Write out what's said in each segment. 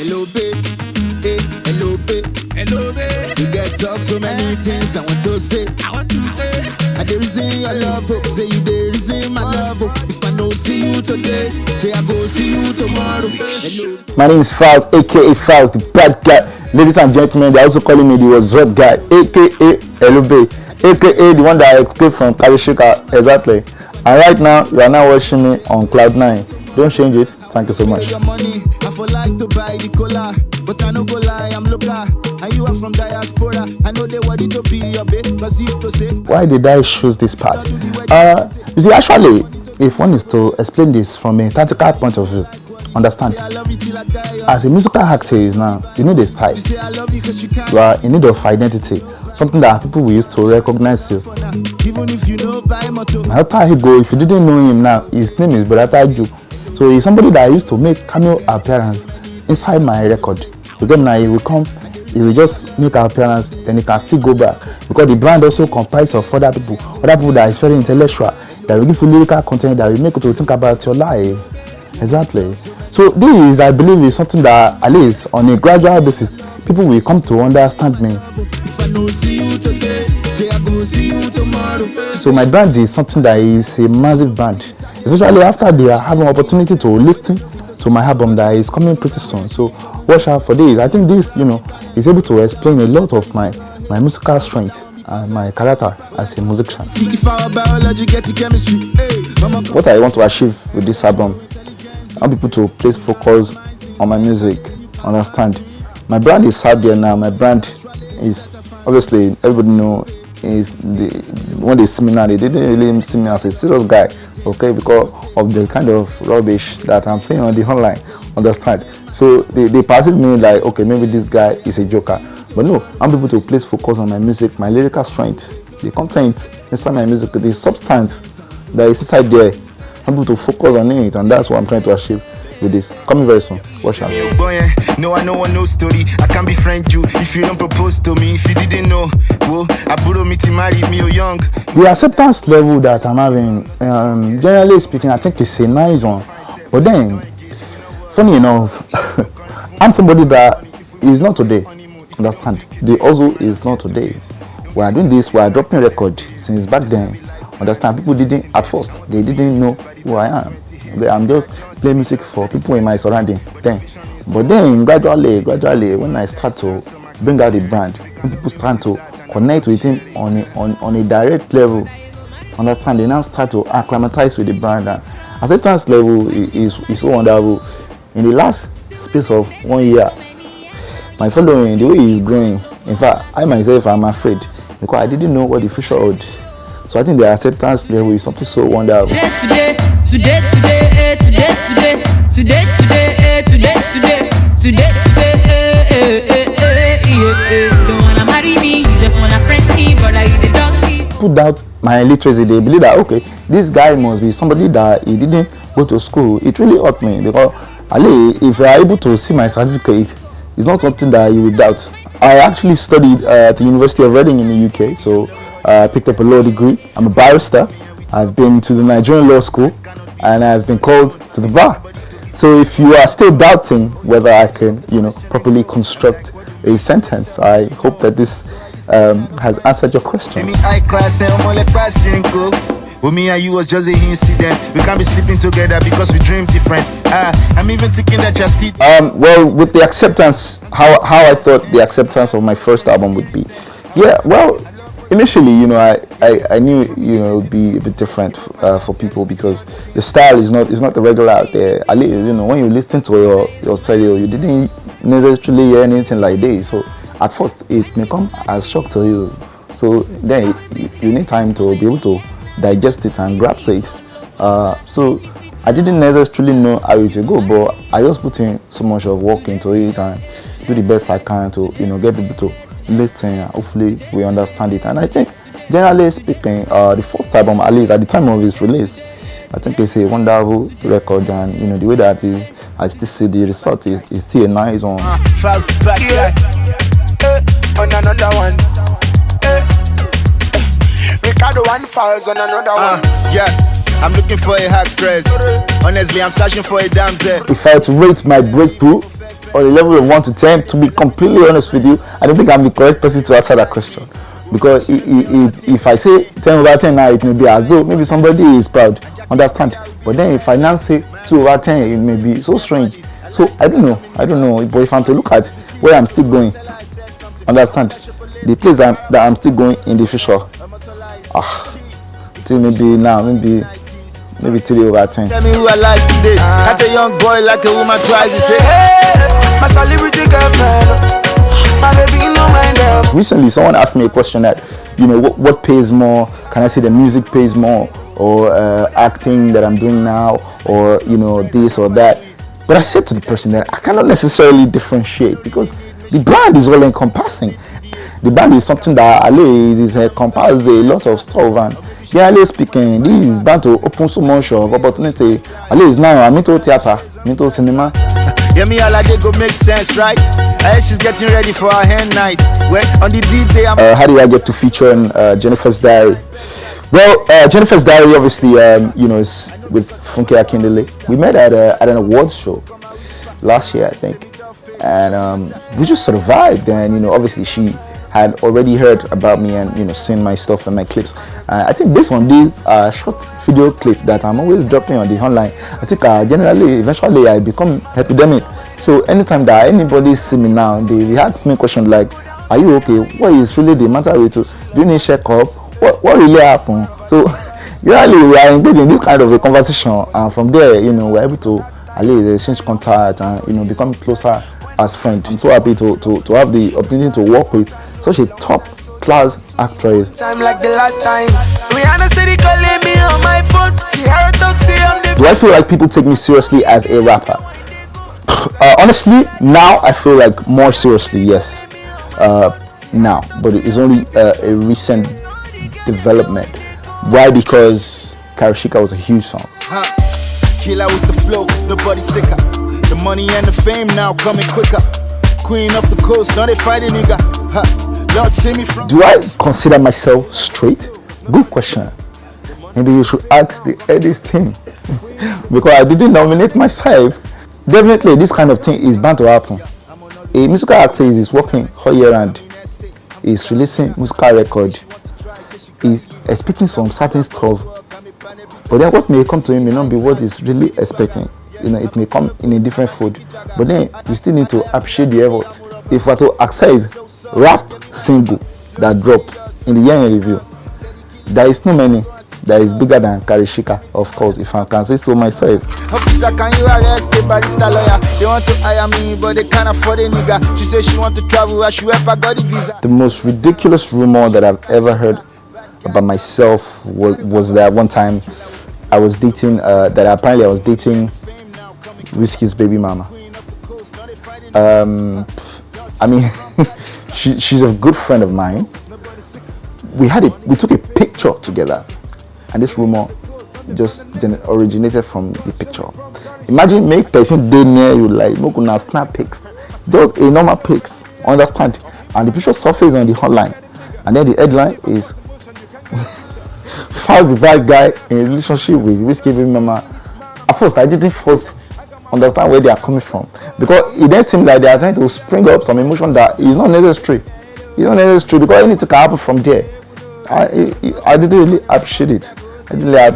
Hello, babe. Hey, hello, babe. Hello, babe. You get talk so many things I want to say. I dey reason your love, hope say you dey reason my love. If I no see you today, say I go see you tomorrow. Hello. My name is Faust, aka Faust, the bad guy. Ladies and gentlemen, they are also calling me the What's Up guy, aka Elube, aka the one that escaped from Karishika. Exactly. And right now, you are now watching me on Cloud9. Don't change it. Thank you so much. Your money, I for like to buy the cola, but I no go lie, I'm local. And you are from diaspora. I know they want it to be your babe, but if to say. Why did I choose this part? You see, actually, if one is to explain this from a tactical point of view, understand, as a musical artist now, you need a style. You are in need of identity, something that people will use to recognize you. Even if you know by motor. After he go, if you didn't know him now, his name is Brother Taju. So he's somebody that I used to make cameo appearance inside my record. Because now he will come, he will just make an appearance, then he can still go back. Because the brand also comprises of other people that is very intellectual, that will give you lyrical content, that will make you to think about your life. Exactly. So this, I believe, is something that at least on a gradual basis, people will come to understand me. If I no see you today, say I go see you tomorrow. So my brand is something that is a massive brand, especially after they are having opportunity to listen to my album that is coming pretty soon. So watch out for this. I think this, is able to explain a lot of my musical strength and my character as a musician. If our biology get the chemistry, What I want to achieve with this album, I want people to place focus on my music. Understand? My brand is out there now. My brand is, obviously, everybody know, is when they see me now, they didn't really see me as a serious guy, okay, because of the kind of rubbish that I'm saying on the online. Understand? So they perceive me like, okay, maybe this guy is a joker. But no, I'm able to place focus on my music, my lyrical strength, the content inside my music, the substance that is inside there. I'm able to focus on it, and that's what I'm trying to achieve with this. Coming very soon. Watch out. No, I know one no story. I can't befriend you if you don't propose to me. If you didn't know, well, I borrow me to marry me or young. The acceptance level that I'm having, generally speaking, I think it's a nice one. But then, funny enough, I'm somebody that is not today. Understand? The also is not today. We are doing this, we are dropping record since back then. Understand? People didn't, at first, they didn't know who I am. I'm just playing music for people in my surrounding then. But then gradually, when I start to bring out the brand, when people start to connect with him on a direct level, understand, they now start to acclimatize with the brand. And acceptance level is so wonderful. In the last space of 1 year, my following, the way he is growing, in fact, I myself am afraid because I didn't know what the future would. So I think the acceptance level is something so wonderful. Today. Don't wanna marry me, you just wanna friend me, but I eat it donkey. Put out my literacy, they believe that okay, this guy must be somebody that he didn't go to school. It really hurt me because Ali, if you are able to see my certificate, it's not something that you would doubt. I actually studied at the University of Reading in the UK, so I picked up a law degree. I'm a barrister. I've been to the Nigerian Law School, and I've been called to the bar. So if you are still doubting whether I can, properly construct a sentence, I hope that this has answered your question. With me and you was just an incident. We can't be sleeping together because we dream different. I'm even thinking that just it. Well, with the acceptance, how I thought the acceptance of my first album would be. Yeah, well, initially, I knew, it would be a bit different for people because the style is not the regular out there. When you listen to your stereo, you didn't necessarily hear anything like this. So at first, it may come as shock to you. So then you need time to be able to digest it and grasp it. So I didn't necessarily know how it would go, but I just put in so much of work into it and do the best I can to get people to listen. Hopefully we understand it. And I think generally speaking, the first album, at least at the time of its release, I think it's a wonderful record, and the way that I still see the result is still a nice one. Fast back, on another one. Ricardo one falls on another one. Yeah, I'm looking for a hack dress. Honestly, I'm searching for a damsel. If I had to rate my breakthrough, on a level of 1 to 10, to be completely honest with you, I don't think I'm the correct person to answer that question. Because if I say 10 over 10 now, it may be as though maybe somebody is proud, understand. But then if I now say 2 over 10, it may be so strange. So I don't know. But if I'm to look at where I'm still going, understand, the place that I'm still going in the future, till maybe 3 over 10. Tell me who I like today. Got a young boy like a woman twice. You say, hey, my celebrity girlfriend. My baby, no mind up. Recently, someone asked me a question that, what pays more? Can I say the music pays more, or acting that I'm doing now, or this or that? But I said to the person that I cannot necessarily differentiate, because the brand is all encompassing. The brand is something that is encompasses a lot of stuff, and generally speaking, this is bound to open so much of opportunity. Is now I'm into theater, I'm into cinema. Yeah, me all go make sense, right? She's getting ready for her hand night. When on the D-Day, how did I get to feature in Jennifer's Diary? Well, Jennifer's Diary, obviously, is with Funke Akindele. We met at an awards show last year, I think, and we just sort of vibed. And obviously, she had already heard about me and seen my stuff and my clips. I think based on this short video clip that I'm always dropping on the online, I think eventually I become epidemic. So anytime that anybody see me now, they ask me questions like, "Are you okay? What is really the matter with you? Do you need check-up? What really happened?" So usually we are engaged in this kind of a conversation, and from there, we're able to exchange contact and become closer as friends. I'm so happy to have the opportunity to work with such a top class actress. Time like the last time. Rihanna steady calling me on my phone. See her talk, see I'm the. Do I feel like people take me seriously as a rapper? Honestly, now I feel like more seriously, yes. Now, but it's only a recent development. Why? Because Karishika was a huge song. Killer with the flow, cause nobody sicker. The money and the fame now coming quicker. Queen of the coast, now they fighting nigga. Lord, see me from. Do I consider myself straight? Good question. Maybe you should ask the Eddie's team. Because I didn't nominate myself. Definitely, this kind of thing is bound to happen. A musical actor is working all year round. He's releasing musical record. He's expecting some certain stuff. But then what may come to him may not be what he's really expecting. It may come in a different food. But then we still need to appreciate the effort. If we're to access rap single that dropped in the year in review, there is no many that is bigger than Karishika, of course, if I can say so myself. Officer, can you arrest the barista lawyer? They want to hire me, but they can't afford a nigga. She says she want to travel, I should help her got the visa. The most ridiculous rumor that I've ever heard about myself was that one time I was dating, that apparently I was dating Whiskey's baby mama. I mean, she's a good friend of mine. We took a picture together, and this rumor just originated from the picture. Imagine make person day near you like no gonna snap pics, just a normal pics, understand? And the picture surface on the hotline, and then the headline is "Fast the bad guy in a relationship with Whiskey baby mama." At first, I didn't first understand where they are coming from, because it then seems like they are trying to spring up some emotion that is not necessary. It's not necessary because anything can happen from there. I didn't really appreciate it. Also, are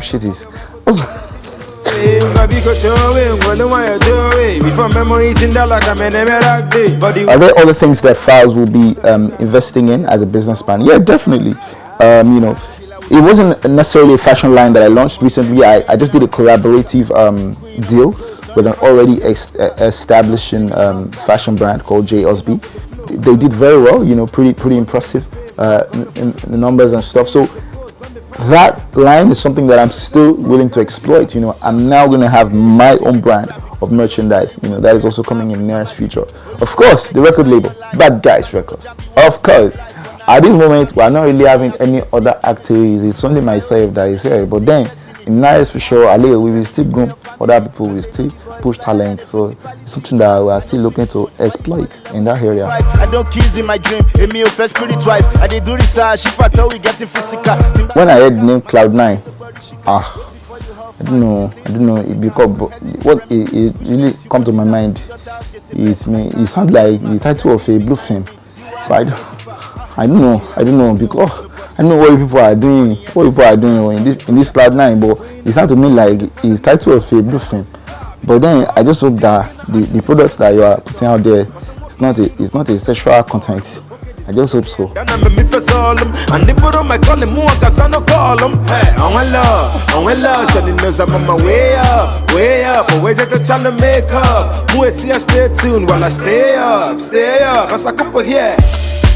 there other things that Falz will be investing in as a businessman? Yeah, definitely. It wasn't necessarily a fashion line that I launched recently. I just did a collaborative deal with an already establishing fashion brand called J. Osby. They did very well, pretty impressive in the numbers and stuff. So that line is something that I'm still willing to exploit. I'm now going to have my own brand of merchandise. That is also coming in the nearest future. Of course, the record label, Bad Guys Records. Of course. At this moment, we are not really having any other activities. It's only myself that is here. But then, in nice for sure, we will still groom other people, will still push talent. So it's something that we are still looking to exploit in that area. I don't kiss in my dream. Me first pretty wife. I did do research. If I thought we getting physical. When I heard the name Cloud9, I don't know. Because what it really come to my mind it sounds like the title of a blue film. So I don't know because I know what people are doing in this Cloud9, but it sounds to me like it's title of a blue film. But then I just hope that the products that you are putting out there it's not a sexual content. I just hope so. And they put on my calling more cause I no call them. Hey, I want love, Shawty knows I'm on my way up, but we're just trying to make up. Who is here, stay tuned while I stay up, as I couple here.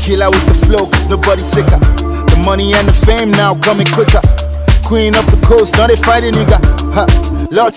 Kill out with the flow, cause nobody's sicker. The money and the fame now coming quicker. Queen of the coast, now they fighting nigga. Lord.